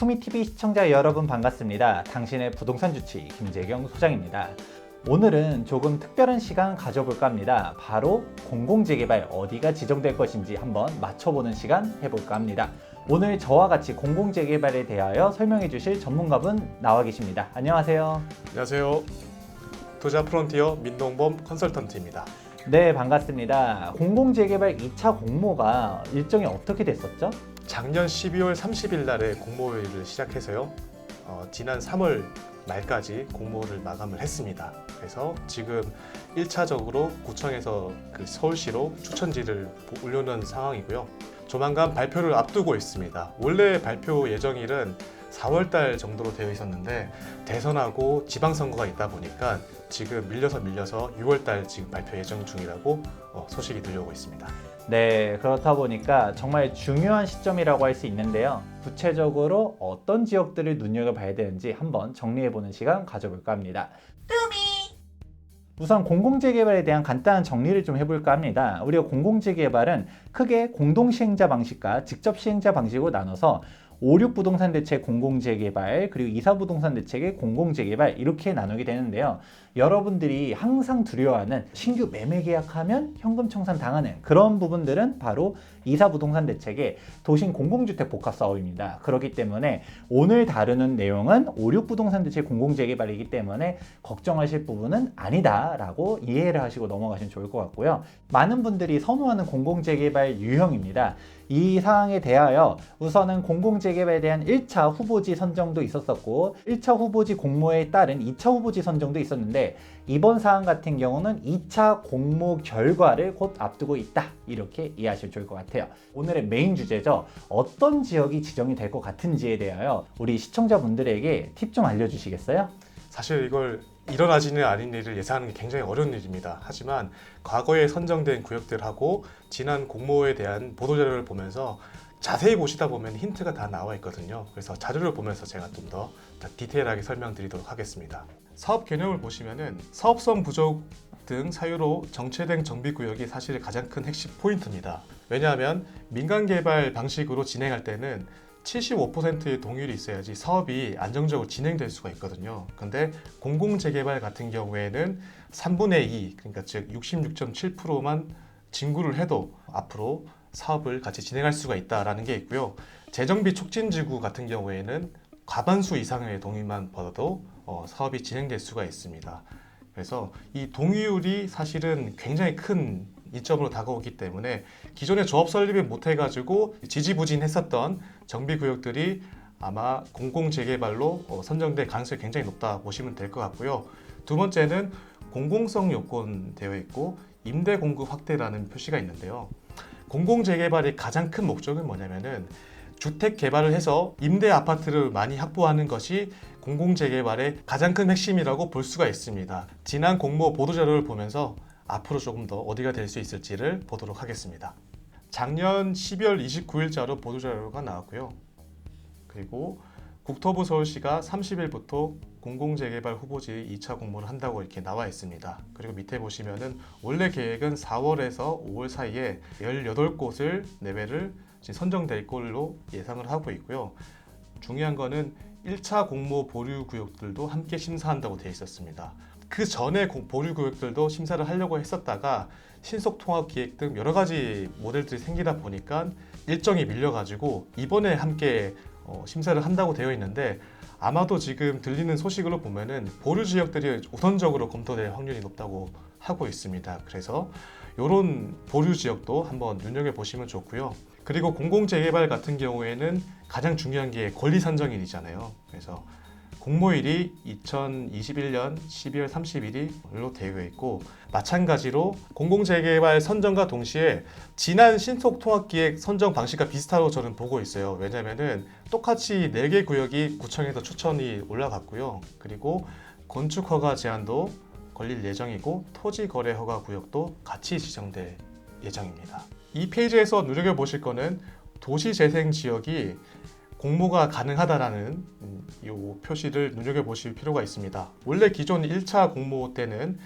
투미TV 시청자 여러분 반갑습니다. 당신의 부동산 주치 김재경 소장입니다. 오늘은 조금 특별한 시간 가져볼까 합니다. 바로 공공재개발 어디가 지정될 것인지 한번 맞춰보는 시간 해볼까 합니다. 오늘 저와 같이 공공재개발에 대하여 설명해 주실 전문가분 나와 계십니다. 안녕하세요. 안녕하세요. 투자 프론티어 민동범 컨설턴트입니다. 네, 반갑습니다. 공공재개발 2차 공모가 일정이 어떻게 됐었죠? 작년 12월 30일 날에 공모를 시작해서요. 지난 3월 말까지 공모를 마감을 했습니다. 그래서 지금 1차적으로 구청에서 서울시로 추천지를 올려놓은 상황이고요. 조만간 발표를 앞두고 있습니다. 원래 발표 예정일은 4월 달 정도로 되어 있었는데 대선하고 지방선거가 있다 보니까 지금 밀려서 6월 달 지금 발표 예정 중이라고 소식이 들려오고 있습니다. 네, 그렇다 보니까 정말 중요한 시점이라고 할 수 있는데요. 구체적으로 어떤 지역들을 눈여겨봐야 되는지 한번 정리해보는 시간 가져볼까 합니다. 우선 공공재개발에 대한 간단한 정리를 좀 해볼까 합니다. 우리가 공공재개발은 크게 공동시행자 방식과 직접시행자 방식으로 나눠서 5.6부동산 대책 공공재개발 그리고 2.4부동산 대책의 공공재개발 이렇게 나누게 되는데요. 여러분들이 항상 두려워하는 신규 매매 계약하면 현금 청산 당하는 그런 부분들은 바로 2.4부동산 대책의 도심 공공주택 복합 사업입니다. 그렇기 때문에 오늘 다루는 내용은 5.6부동산 대책 공공재개발이기 때문에 걱정하실 부분은 아니다라고 이해를 하시고 넘어가시면 좋을 것 같고요. 많은 분들이 선호하는 공공재개발 유형입니다. 이 사항에 대하여 우선은 공공재개발에 대한 1차 후보지 선정도 있었었고 1차 후보지 공모에 따른 2차 후보지 선정도 있었는데 이번 사항 같은 경우는 2차 공모 결과를 곧 앞두고 있다 이렇게 이해하시면 좋을 것 같아요. 오늘의 메인 주제죠. 어떤 지역이 지정이 될 것 같은지에 대하여 우리 시청자분들에게 팁 좀 알려주시겠어요? 사실 이걸 일어나지는 않은 일을 예상하는 게 굉장히 어려운 일입니다. 하지만 과거에 선정된 구역들하고 지난 공모에 대한 보도자료를 보면서 자세히 보시다 보면 힌트가 다 나와 있거든요. 그래서 자료를 보면서 제가 좀 더 디테일하게 설명드리도록 하겠습니다. 사업 개념을 보시면은 사업성 부족 등 사유로 정체된 정비구역이 사실 가장 큰 핵심 포인트입니다. 왜냐하면 민간 개발 방식으로 진행할 때는 75%의 동의율이 있어야지 사업이 안정적으로 진행될 수가 있거든요. 근데 공공재개발 같은 경우에는 3분의 2, 그러니까 즉 66.7%만 진구를 해도 앞으로 사업을 같이 진행할 수가 있다는 게 있고요. 재정비 촉진지구 같은 경우에는 과반수 이상의 동의만 받아도 사업이 진행될 수가 있습니다. 그래서 이 동의율이 사실은 굉장히 큰 이점으로 다가오기 때문에 기존에 조합 설립을 못해가지고 지지부진했었던 정비구역들이 아마 공공재개발로 선정될 가능성이 굉장히 높다 보시면 될 것 같고요. 두 번째는 공공성 요건 되어 있고 임대 공급 확대라는 표시가 있는데요. 공공재개발의 가장 큰 목적은 뭐냐면은 주택 개발을 해서 임대 아파트를 많이 확보하는 것이 공공재개발의 가장 큰 핵심이라고 볼 수가 있습니다. 지난 공모 보도자료를 보면서 앞으로 조금 더 어디가 될 수 있을지를 보도록 하겠습니다. 작년 12월 29일자로 보도자료가 나왔고요. 그리고 국토부 서울시가 30일부터 공공재개발 후보지 2차 공모를 한다고 이렇게 나와 있습니다. 그리고 밑에 보시면은 원래 계획은 4월에서 5월 사이에 18곳을 내외를 선정될 걸로 예상을 하고 있고요. 중요한 거는 1차 공모 보류 구역들도 함께 심사한다고 되어 있었습니다. 그 전에 보류 구역들도 심사를 하려고 했었다가 신속통합기획 등 여러 가지 모델들이 생기다 보니까 일정이 밀려가지고 이번에 함께 심사를 한다고 되어 있는데 아마도 지금 들리는 소식으로 보면은 보류 지역들이 우선적으로 검토될 확률이 높다고 하고 있습니다. 그래서 이런 보류 지역도 한번 눈여겨보시면 좋고요. 그리고 공공재개발 같은 경우에는 가장 중요한 게 권리 선정일이잖아요. 그래서 공모일이 2021년 12월 30일로 되어 있고 마찬가지로 공공재개발 선정과 동시에 지난 신속통합기획 선정 방식과 비슷하다고 저는 보고 있어요. 왜냐하면 똑같이 4개 구역이 구청에서 추천이 올라갔고요. 그리고 건축허가 제한도 걸릴 예정이고 토지거래허가 구역도 같이 지정될 예정입니다. 이 페이지에서 눈여겨보실 거는 도시재생지역이 공모가 가능하다라는 이 표시를 눈여겨보실 필요가 있습니다. 원래 기존 1차 공모 때는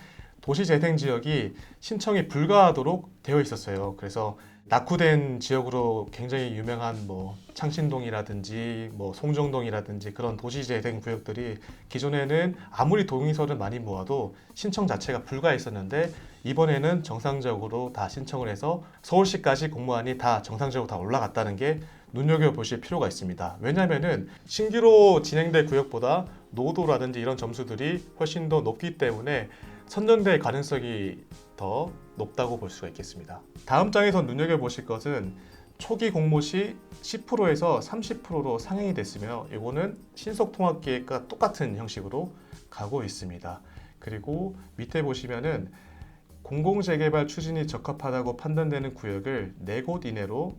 도시재생 지역이 신청이 불가하도록 되어 있었어요. 그래서 낙후된 지역으로 굉장히 유명한 뭐 창신동이라든지 뭐 송정동이라든지 그런 도시재생 구역들이 기존에는 아무리 동의서를 많이 모아도 신청 자체가 불가했었는데 이번에는 정상적으로 다 신청을 해서 서울시까지 공무안이 다 정상적으로 다 올라갔다는 게 눈여겨보실 필요가 있습니다. 왜냐하면은 신규로 진행될 구역보다 노도라든지 이런 점수들이 훨씬 더 높기 때문에 선정될 가능성이 더 높다고 볼 수가 있겠습니다. 다음 장에서 눈여겨보실 것은 초기 공모 시 10%에서 30%로 상향이 됐으며 이거는 신속통합계획과 똑같은 형식으로 가고 있습니다. 그리고 밑에 보시면은 공공재개발 추진이 적합하다고 판단되는 구역을 4곳 이내로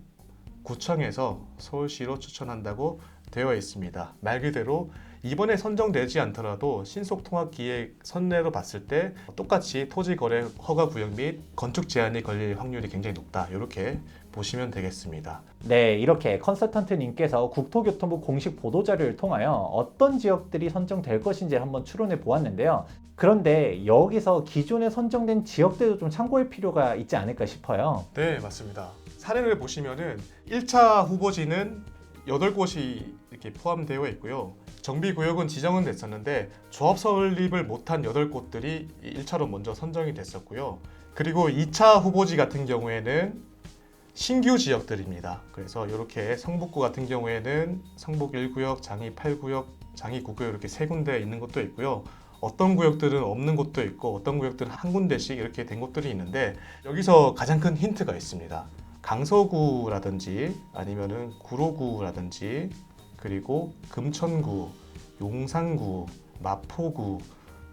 구청에서 서울시로 추천한다고 되어 있습니다. 말 그대로 이번에 선정되지 않더라도 신속통합기획 선례로 봤을 때 똑같이 토지거래 허가구역 및 건축 제한이 걸릴 확률이 굉장히 높다. 이렇게 보시면 되겠습니다. 네, 이렇게 컨설턴트님께서 국토교통부 공식 보도자료를 통하여 어떤 지역들이 선정될 것인지 한번 추론해 보았는데요. 그런데 여기서 기존에 선정된 지역들도 좀 참고할 필요가 있지 않을까 싶어요. 네, 맞습니다. 사례를 보시면은 1차 후보지는 8곳이 이렇게 포함되어 있고요. 정비구역은 지정은 됐었는데 조합 설립을 못한 8곳들이 1차로 먼저 선정이 됐었고요. 그리고 2차 후보지 같은 경우에는 신규 지역들입니다. 그래서 이렇게 성북구 같은 경우에는 성북 1구역, 장이 8구역, 장이 9구역 이렇게 3군데 있는 것도 있고요. 어떤 구역들은 없는 곳도 있고 어떤 구역들은 한 군데씩 이렇게 된 곳들이 있는데 여기서 가장 큰 힌트가 있습니다. 강서구라든지 아니면은 구로구라든지 그리고 금천구, 용산구, 마포구,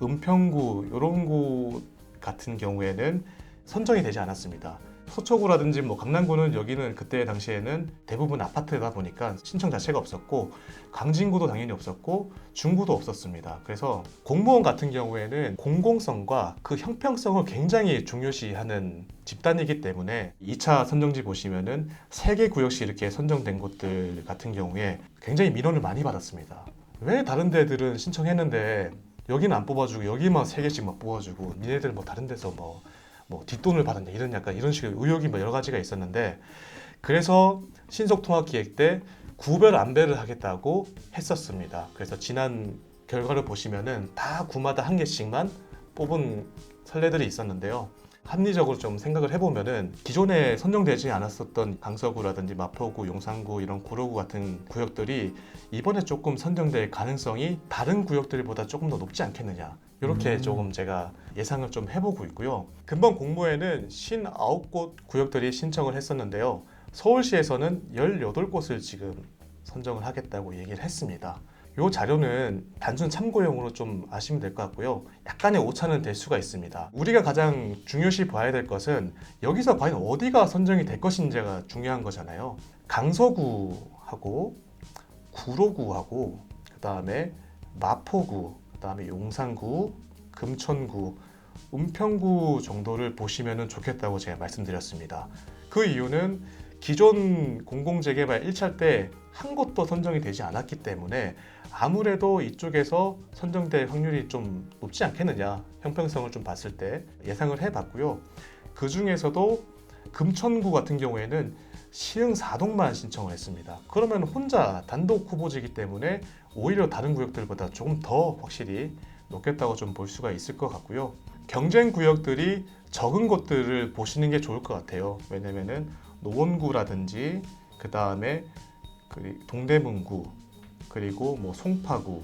은평구 이런 곳 같은 경우에는 선정이 되지 않았습니다. 서초구라든지 뭐 강남구는 여기는 그때 당시에는 대부분 아파트다 보니까 신청 자체가 없었고 광진구도 당연히 없었고 중구도 없었습니다. 그래서 공무원 같은 경우에는 공공성과 그 형평성을 굉장히 중요시하는 집단이기 때문에 2차 선정지 보시면은 3개 구역씩 이렇게 선정된 곳들 같은 경우에 굉장히 민원을 많이 받았습니다. 왜 다른 데들은 신청했는데 여기는 안 뽑아주고 여기만 3개씩만 뽑아주고 니네들 뭐 다른 데서 뭐 뒷돈을 받았냐 이런 약간 이런 식의 의혹이 뭐 여러 가지가 있었는데 그래서 신속통합기획 때 구별 안배를 하겠다고 했었습니다. 그래서 지난 결과를 보시면은 다 구마다 한 개씩만 뽑은 선례들이 있었는데요. 합리적으로 좀 생각을 해보면은 기존에 선정되지 않았었던 강서구라든지 마포구, 용산구 이런 구로구 같은 구역들이 이번에 조금 선정될 가능성이 다른 구역들보다 조금 더 높지 않겠느냐 이렇게 조금 제가 예상을 좀 해보고 있고요. 금번 공모에는 59곳 구역들이 신청을 했었는데요. 서울시에서는 18곳을 지금 선정을 하겠다고 얘기를 했습니다. 이 자료는 단순 참고용으로 좀 아시면 될 것 같고요. 약간의 오차는 될 수가 있습니다. 우리가 가장 중요시 봐야 될 것은 여기서 과연 어디가 선정이 될 것인지가 중요한 거잖아요. 강서구하고 구로구하고 그 다음에 마포구, 그 다음에 용산구, 금천구, 은평구 정도를 보시면 좋겠다고 제가 말씀드렸습니다. 그 이유는 기존 공공재개발 1차 때 한 곳도 선정이 되지 않았기 때문에 아무래도 이쪽에서 선정될 확률이 좀 높지 않겠느냐 형평성을 좀 봤을 때 예상을 해봤고요. 그 중에서도 금천구 같은 경우에는 시흥 4동만 신청을 했습니다. 그러면 혼자 단독 후보지이기 때문에 오히려 다른 구역들보다 조금 더 확실히 높겠다고 좀 볼 수가 있을 것 같고요. 경쟁 구역들이 적은 곳들을 보시는 게 좋을 것 같아요. 왜냐면은 노원구라든지 그 다음에 동대문구 그리고 뭐 송파구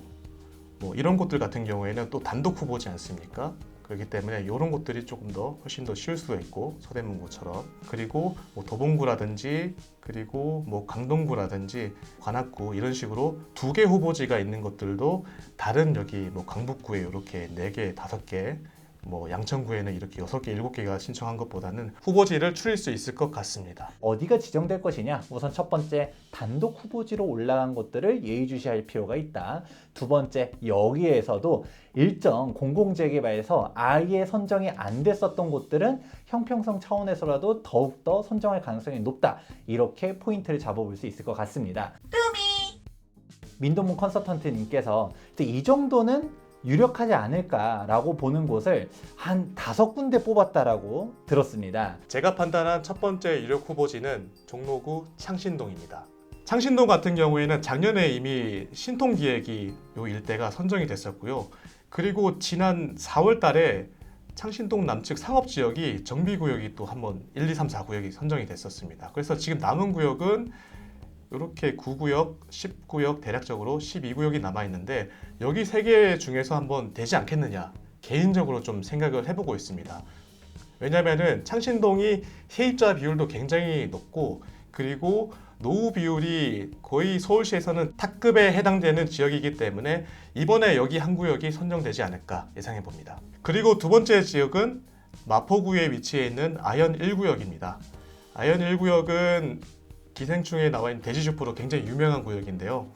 뭐 이런 곳들 같은 경우에는 또 단독 후보지 않습니까? 그렇기 때문에 이런 곳들이 조금 더 훨씬 더 쉬울 수도 있고 서대문구처럼 그리고 뭐 도봉구라든지 그리고 뭐 강동구라든지 관악구 이런 식으로 2개 후보지가 있는 것들도 다른 여기 뭐 강북구에 이렇게 4개, 5개 뭐 양천구에는 이렇게 6개, 7개가 신청한 것보다는 후보지를 추릴 수 있을 것 같습니다. 어디가 지정될 것이냐? 우선 첫 번째, 단독 후보지로 올라간 곳들을 예의주시할 필요가 있다. 두 번째, 여기에서도 일정 공공재개발에서 아예 선정이 안 됐었던 곳들은 형평성 차원에서라도 더욱더 선정할 가능성이 높다. 이렇게 포인트를 잡아볼 수 있을 것 같습니다. 민동문 컨설턴트님께서 이 정도는 유력하지 않을까라고 보는 곳을 한 5군데 뽑았다라고 들었습니다. 제가 판단한 첫 번째 유력 후보지는 종로구 창신동입니다. 창신동 같은 경우에는 작년에 이미 신통기획이 요 일대가 선정이 됐었고요. 그리고 지난 4월 달에 창신동 남측 상업지역이 정비구역이 또 한번 1, 2, 3, 4구역이 선정이 됐었습니다. 그래서 지금 남은 구역은 이렇게 9구역, 10구역, 대략적으로 12구역이 남아있는데 여기 3개 중에서 한번 되지 않겠느냐 개인적으로 좀 생각을 해보고 있습니다. 왜냐면은 창신동이 세입자 비율도 굉장히 높고 그리고 노후 비율이 거의 서울시에서는 탑급에 해당되는 지역이기 때문에 이번에 여기 한 구역이 선정되지 않을까 예상해 봅니다. 그리고 두 번째 지역은 마포구에 위치해 있는 아현 1구역입니다. 아현 1구역은 기생충에 나와 있는 돼지슈프로 굉장히 유명한 구역인데요.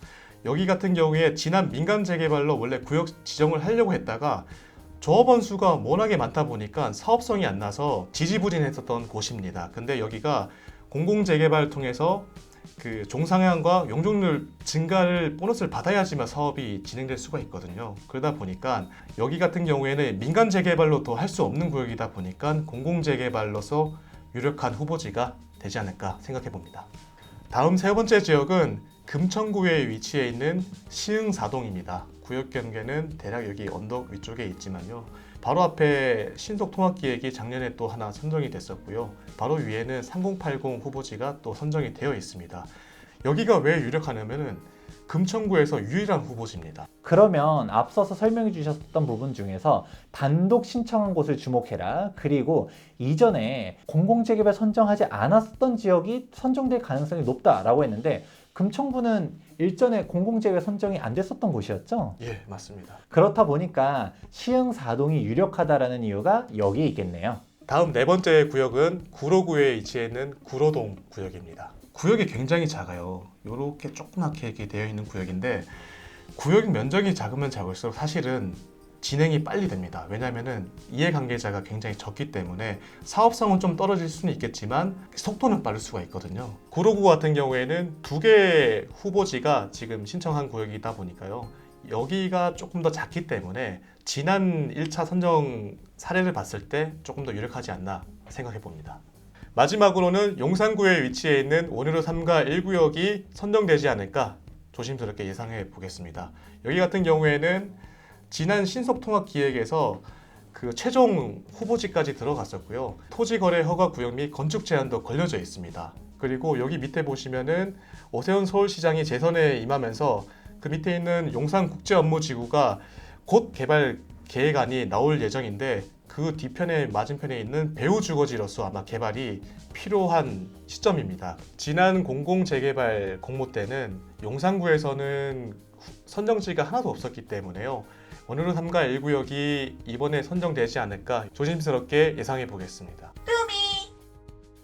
여기 같은 경우에 지난 민간 재개발로 원래 구역 지정을 하려고 했다가 조합원 수가 워낙에 많다 보니까 사업성이 안 나서 지지부진했었던 곳입니다. 근데 여기가 공공재개발을 통해서 그 종상향과 용적률 증가를 보너스를 받아야지만 사업이 진행될 수가 있거든요. 그러다 보니까 여기 같은 경우에는 민간 재개발로 더 할 수 없는 구역이다 보니까 공공재개발로서 유력한 후보지가 되지 않을까 생각해 봅니다. 다음 세 번째 지역은 금천구에 위치해 있는 시흥사동입니다. 구역 경계는 대략 여기 언덕 위쪽에 있지만요. 바로 앞에 신속통합기획이 작년에 또 하나 선정이 됐었고요. 바로 위에는 3080 후보지가 또 선정이 되어 있습니다. 여기가 왜 유력하냐면은 금천구에서 유일한 후보지입니다. 그러면 앞서서 설명해 주셨던 부분 중에서 단독 신청한 곳을 주목해라. 그리고 이전에 공공재개발 선정하지 않았던 지역이 선정될 가능성이 높다라고 했는데 금천구는 일전에 공공재개발 선정이 안 됐었던 곳이었죠? 예, 맞습니다. 그렇다 보니까 시흥사동이 유력하다라는 이유가 여기에 있겠네요. 다음 네 번째 구역은 구로구에 위치해 있는 구로동 구역입니다. 구역이 굉장히 작아요. 이렇게 조그맣게 이렇게 되어 있는 구역인데 구역 면적이 작으면 작을수록 사실은 진행이 빨리 됩니다. 왜냐하면 이해관계자가 굉장히 적기 때문에 사업성은 좀 떨어질 수는 있겠지만 속도는 빠를 수가 있거든요. 구로구 같은 경우에는 2개 후보지가 지금 신청한 구역이다 보니까요. 여기가 조금 더 작기 때문에 지난 1차 선정 사례를 봤을 때 조금 더 유력하지 않나 생각해 봅니다. 마지막으로는 용산구에 위치해 있는 원효로 3가 1구역이 선정되지 않을까 조심스럽게 예상해 보겠습니다. 여기 같은 경우에는 지난 신속통합기획에서 그 최종 후보지까지 들어갔었고요. 토지거래 허가 구역 및 건축 제한도 걸려져 있습니다. 그리고 여기 밑에 보시면은 오세훈 서울시장이 재선에 임하면서 그 밑에 있는 용산국제업무지구가 곧 개발 계획안이 나올 예정인데 그 뒤편에 맞은편에 있는 배후주거지로서 아마 개발이 필요한 시점입니다. 지난 공공재개발 공모 때는 용산구에서는 선정지가 하나도 없었기 때문에요. 원효로 3가 1구역이 이번에 선정되지 않을까 조심스럽게 예상해 보겠습니다.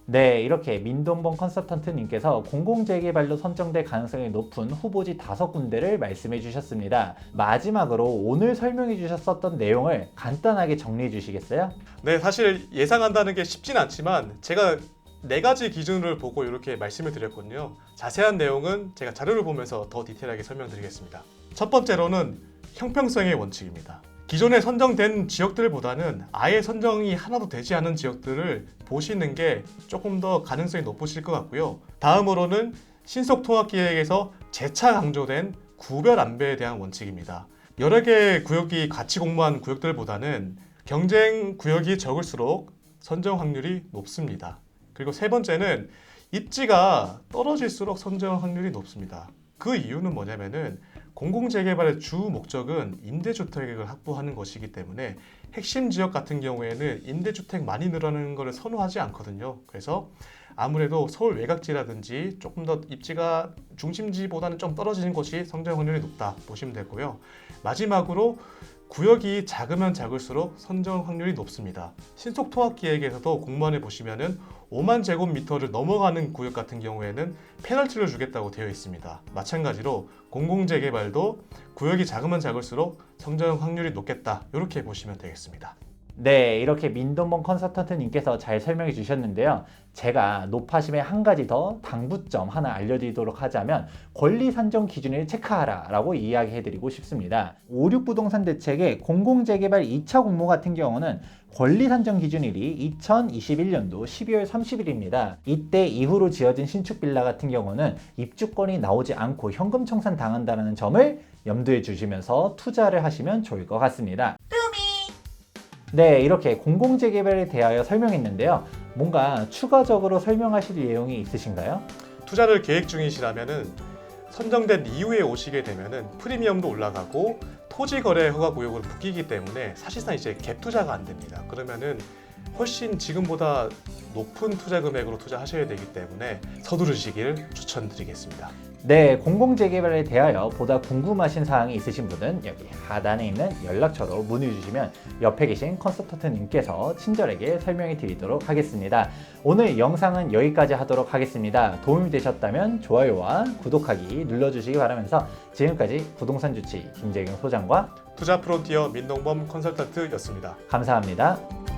네, 이렇게 민동범 컨설턴트님께서 공공재개발로 선정될 가능성이 높은 후보지 5군데를 말씀해 주셨습니다. 마지막으로 오늘 설명해 주셨었던 내용을 간단하게 정리해 주시겠어요? 네, 사실 예상한다는 게 쉽진 않지만 제가 4가지 기준을 보고 이렇게 말씀을 드렸거든요. 자세한 내용은 제가 자료를 보면서 더 디테일하게 설명드리겠습니다. 첫 번째로는 형평성의 원칙입니다. 기존에 선정된 지역들보다는 아예 선정이 하나도 되지 않은 지역들을 보시는 게 조금 더 가능성이 높으실 것 같고요. 다음으로는 신속통합기획에서 재차 강조된 구별 안배에 대한 원칙입니다. 여러 개의 구역이 같이 공모한 구역들보다는 경쟁 구역이 적을수록 선정 확률이 높습니다. 그리고 세 번째는 입지가 떨어질수록 선정 확률이 높습니다. 그 이유는 뭐냐면은 공공재개발의 주 목적은 임대주택을 확보하는 것이기 때문에 핵심 지역 같은 경우에는 임대주택 많이 늘어나는 것을 선호하지 않거든요. 그래서 아무래도 서울 외곽지라든지 조금 더 입지가 중심지보다는 좀 떨어지는 곳이 선정 확률이 높다 보시면 되고요. 마지막으로 구역이 작으면 작을수록 선정 확률이 높습니다. 신속통합기획에서도 공모안에 보시면은 5만 제곱미터를 넘어가는 구역 같은 경우에는 페널티를 주겠다고 되어 있습니다. 마찬가지로 공공재개발도 구역이 작으면 작을수록 선정 확률이 높겠다 이렇게 보시면 되겠습니다. 네, 이렇게 민동범 컨설턴트님께서 잘 설명해 주셨는데요. 제가 높아심에 한 가지 더 당부점 하나 알려드리도록 하자면 권리 산정 기준을 체크하라 라고 이야기해 드리고 싶습니다. 56부동산 대책의 공공재개발 2차 공모 같은 경우는 권리 산정 기준일이 2021년도 12월 30일입니다. 이때 이후로 지어진 신축 빌라 같은 경우는 입주권이 나오지 않고 현금 청산 당한다는 점을 염두에 주시면서 투자를 하시면 좋을 것 같습니다. 네, 이렇게 공공재개발에 대하여 설명했는데요. 뭔가 추가적으로 설명하실 내용이 있으신가요? 투자를 계획 중이시라면은 선정된 이후에 오시게 되면은 프리미엄도 올라가고 토지 거래 허가 구역으로 묶이기 때문에 사실상 이제 갭 투자가 안 됩니다. 그러면은 훨씬 지금보다 높은 투자 금액으로 투자하셔야 되기 때문에 서두르시길 추천드리겠습니다. 네, 공공재개발에 대하여 보다 궁금하신 사항이 있으신 분은 여기 하단에 있는 연락처로 문의 주시면 옆에 계신 컨설턴트님께서 친절하게 설명해 드리도록 하겠습니다. 오늘 영상은 여기까지 하도록 하겠습니다. 도움이 되셨다면 좋아요와 구독하기 눌러주시기 바라면서 지금까지 부동산 주치 김재경 소장과 투자 프론티어 민동범 컨설턴트였습니다. 감사합니다.